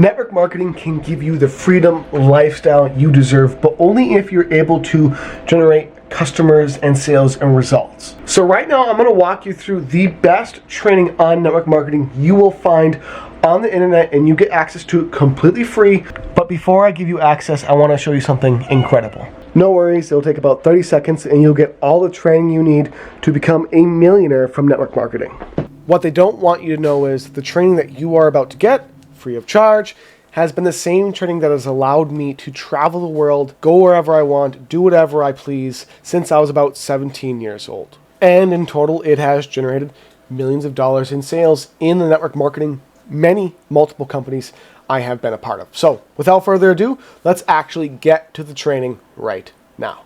Network marketing can give you the freedom lifestyle you deserve, but only if you're able to generate customers and sales and results. So right now I'm going to walk you through the best training on network marketing you will find on the internet, and you get access to it completely free. But before I give you access, I want to show you something incredible. No worries, it'll take about 30 seconds and you'll get all the training you need to become a millionaire from network marketing. What they don't want you to know is the training that you are about to get, free of charge, has been the same training that has allowed me to travel the world, go wherever I want, do whatever I please since I was about 17 years old. And in total, it has generated millions of dollars in sales in the network marketing, multiple companies I have been a part of. So without further ado, let's actually get to the training right now.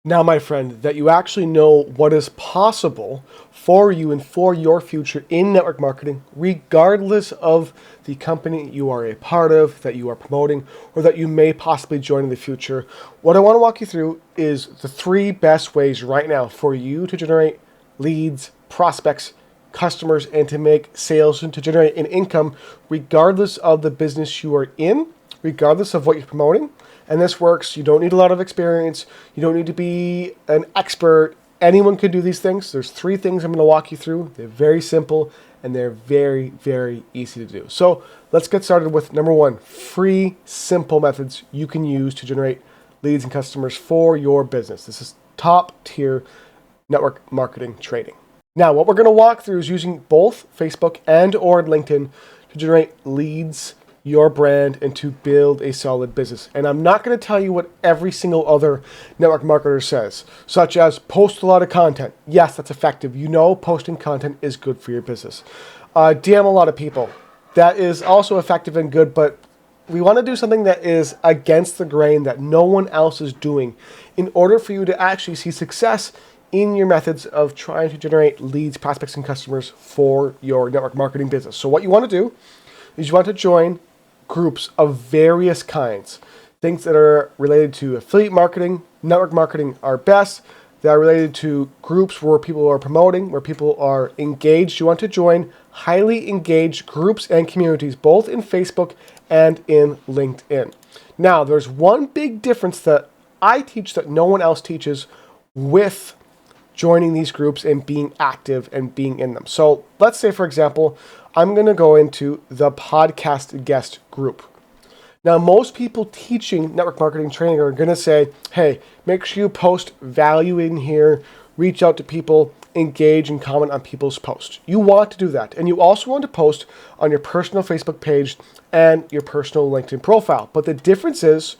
Now, my friend, that you actually know what is possible for you and for your future in network marketing, regardless of the company you are a part of, that you are promoting, or that you may possibly join in the future, what I want to walk you through is the 3 best ways right now for you to generate leads, prospects, customers, and to make sales and to generate an income regardless of the business you are in, regardless of what you're promoting. And this works. You don't need a lot of experience. You don't need to be an expert. Anyone can do these things. There's 3 things I'm going to walk you through. They're very simple and they're very, very easy to do. So let's get started with number 1, free, simple methods you can use to generate leads and customers for your business. This is top tier network marketing training. Now, what we're going to walk through is using both Facebook and or LinkedIn to generate leads, your brand, and to build a solid business. And I'm not going to tell you what every single other network marketer says, such as post a lot of content. Yes, that's effective. You know, posting content is good for your business. DM a lot of people. That is also effective and good, but we want to do something that is against the grain, that no one else is doing, in order for you to actually see success in your methods of trying to generate leads, prospects, and customers for your network marketing business. So what you want to do is you want to join groups of various kinds. Things that are related to affiliate marketing, network marketing are best. That are related to groups where people are promoting, where people are engaged. You want to join highly engaged groups and communities, both in Facebook and in LinkedIn. Now, there's one big difference that I teach that no one else teaches with joining these groups and being active and being in them. So let's say, for example, I'm going to go into the podcast guest group. Now, most people teaching network marketing training are going to say, hey, make sure you post value in here, reach out to people, engage and comment on people's posts. You want to do that. And you also want to post on your personal Facebook page and your personal LinkedIn profile. But the difference is,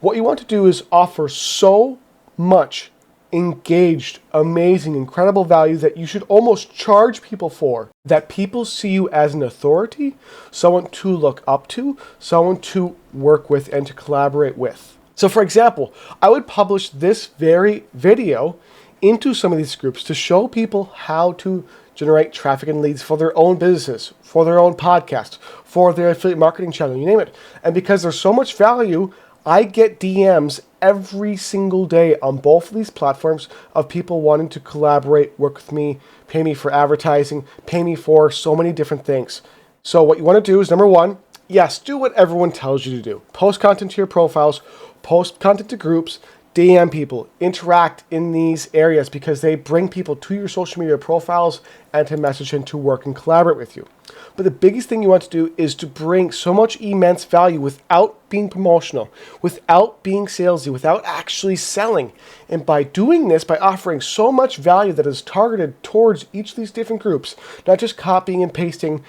what you want to do is offer so much engaged, amazing, incredible value that you should almost charge people for, that people see you as an authority, someone to look up to, someone to work with and to collaborate with. So for example, I would publish this very video into some of these groups to show people how to generate traffic and leads for their own businesses, for their own podcast, for their affiliate marketing channel, you name it. And because there's so much value, I get DMs every single day on both of these platforms of people wanting to collaborate, work with me, pay me for advertising, pay me for so many different things. So what you want to do is, number 1, yes, do what everyone tells you to do. Post content to your profiles, post content to groups, DM people, interact in these areas because they bring people to your social media profiles and to message and to work and collaborate with you. But the biggest thing you want to do is to bring so much immense value without being promotional, without being salesy, without actually selling. And by doing this, by offering so much value that is targeted towards each of these different groups, not just copying and pasting,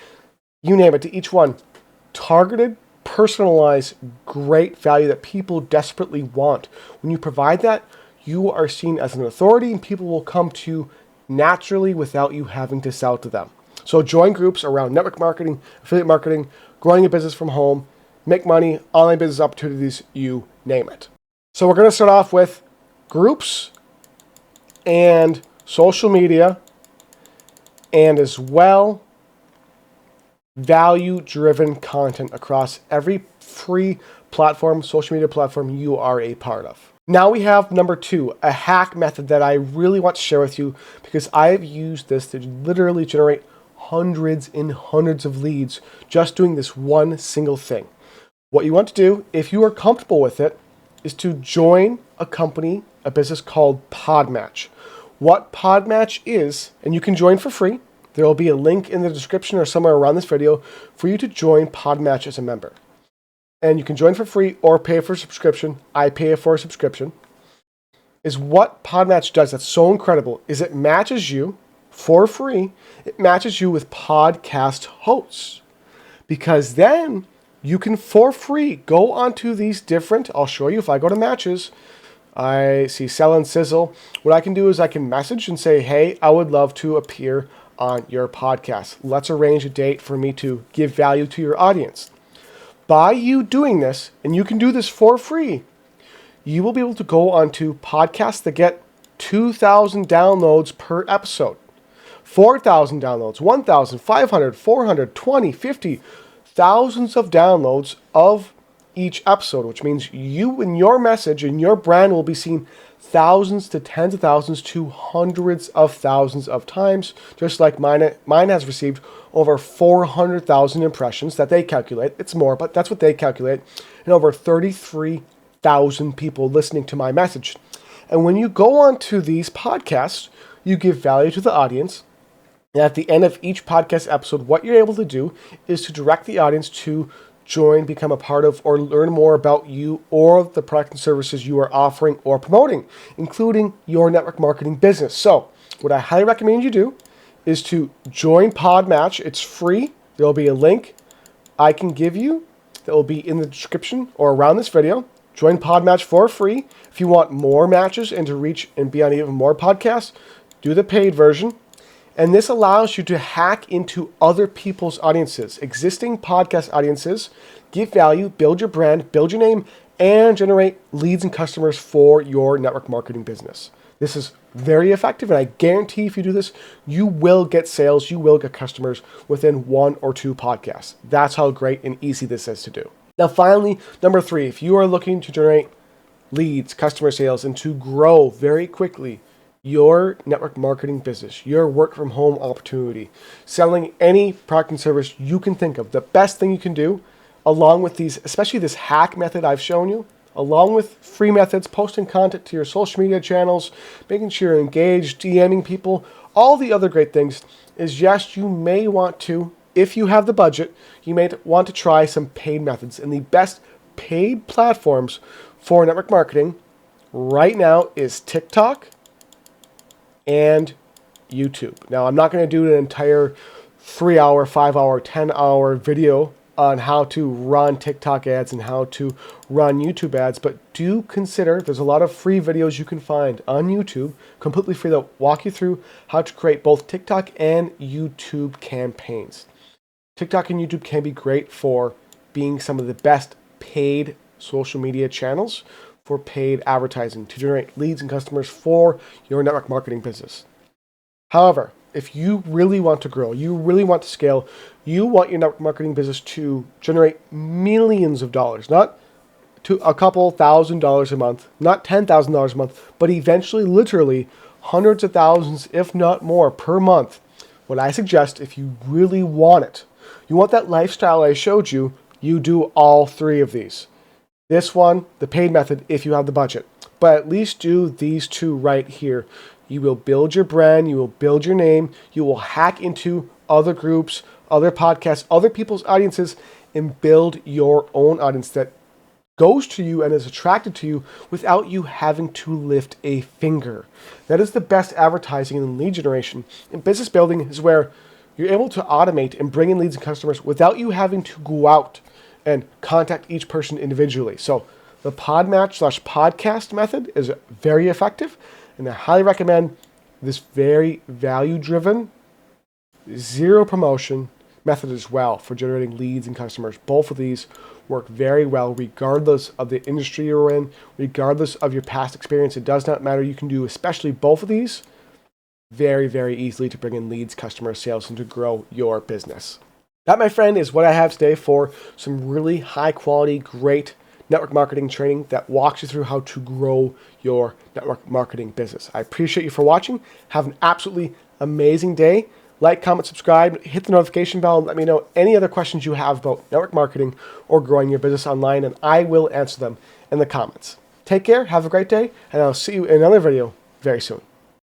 you name it, to each one, targeted, personalized, great value that people desperately want. When you provide that, you are seen as an authority and people will come to you naturally without you having to sell to them. So join groups around network marketing, affiliate marketing, growing a business from home, make money, online business opportunities, you name it. So we're going to start off with groups and social media, and as well value-driven content across every free platform, social media platform you are a part of. Now we have number 2, a hack method that I really want to share with you because I've used this to literally generate hundreds and hundreds of leads just doing this one single thing. What you want to do, if you are comfortable with it, is to join a company, a business called Podmatch. What Podmatch is, and you can join for free. There will be a link in the description or somewhere around this video for you to join Podmatch as a member. And you can join for free or pay for a subscription. I pay for a subscription. Is what Podmatch does that's so incredible is it matches you for free. It matches you with podcast hosts. Because then you can, for free, go onto these different, I'll show you if I go to matches, I see Sell and Sizzle. What I can do is I can message and say, hey, I would love to appear on your podcast. Let's arrange a date for me to give value to your audience. By you doing this, and you can do this for free, you will be able to go onto podcasts that get 2,000 downloads per episode, 4,000 downloads, 1,000, 500, 400, 20, 50, thousands of downloads of each episode, which means you and your message and your brand will be seen thousands to tens of thousands to hundreds of thousands of times, just like mine has received over 400,000 impressions that they calculate. It's more, but that's what they calculate, and over 33,000 people listening to my message. And when you go on to these podcasts, you give value to the audience. And at the end of each podcast episode, what you're able to do is to direct the audience to join, become a part of, or learn more about you or the product and services you are offering or promoting, including your network marketing business. So what I highly recommend you do is to join Podmatch. It's free. There will be a link I can give you that will be in the description or around this video. Join Podmatch for free. If you want more matches and to reach and be on even more podcasts, do the paid version. And this allows you to hack into other people's audiences, existing podcast audiences, give value, build your brand, build your name, and generate leads and customers for your network marketing business. This is very effective, and I guarantee if you do this, you will get sales, you will get customers within 1 or 2 podcasts. That's how great and easy this is to do. Now, finally, number 3, if you are looking to generate leads, customer sales, and to grow very quickly your network marketing business, your work from home opportunity, selling any product and service you can think of, the best thing you can do, along with these, especially this hack method I've shown you, along with free methods, posting content to your social media channels, making sure you're engaged, DMing people, all the other great things, is yes, you may want to, if you have the budget, you may want to try some paid methods. And the best paid platforms for network marketing right now is TikTok and YouTube. Now, I'm not going to do an entire 3-hour, 5-hour, 10-hour video on how to run TikTok ads and how to run YouTube ads, but do consider there's a lot of free videos you can find on YouTube, completely free, that walk you through how to create both TikTok and YouTube campaigns. TikTok and YouTube can be great for being some of the best paid social media channels for paid advertising to generate leads and customers for your network marketing business. However, if you really want to grow, you really want to scale, you want your network marketing business to generate millions of dollars, not to a couple $1,000s a month, not $10,000 a month, but eventually literally hundreds of thousands, if not more, per month. What I suggest, if you really want it, you want that lifestyle I showed you, you do all 3 of these. This one, the paid method, if you have the budget. But at least do these 2 right here. You will build your brand, you will build your name, you will hack into other groups, other podcasts, other people's audiences, and build your own audience that goes to you and is attracted to you without you having to lift a finger. That is the best advertising and lead generation. And business building is where you're able to automate and bring in leads and customers without you having to go out and contact each person individually. So the Podmatch/podcast method is very effective, and I highly recommend this very value-driven, zero promotion method as well for generating leads and customers. Both of these work very well regardless of the industry you're in, regardless of your past experience. It does not matter. You can do especially both of these very, very easily to bring in leads, customer sales, and to grow your business. That, my friend, is what I have today for some really high quality, great network marketing training that walks you through how to grow your network marketing business. I appreciate you for watching. Have an absolutely amazing day. Like, comment, subscribe, hit the notification bell, and let me know any other questions you have about network marketing or growing your business online, and I will answer them in the comments. Take care, have a great day, and I'll see you in another video very soon.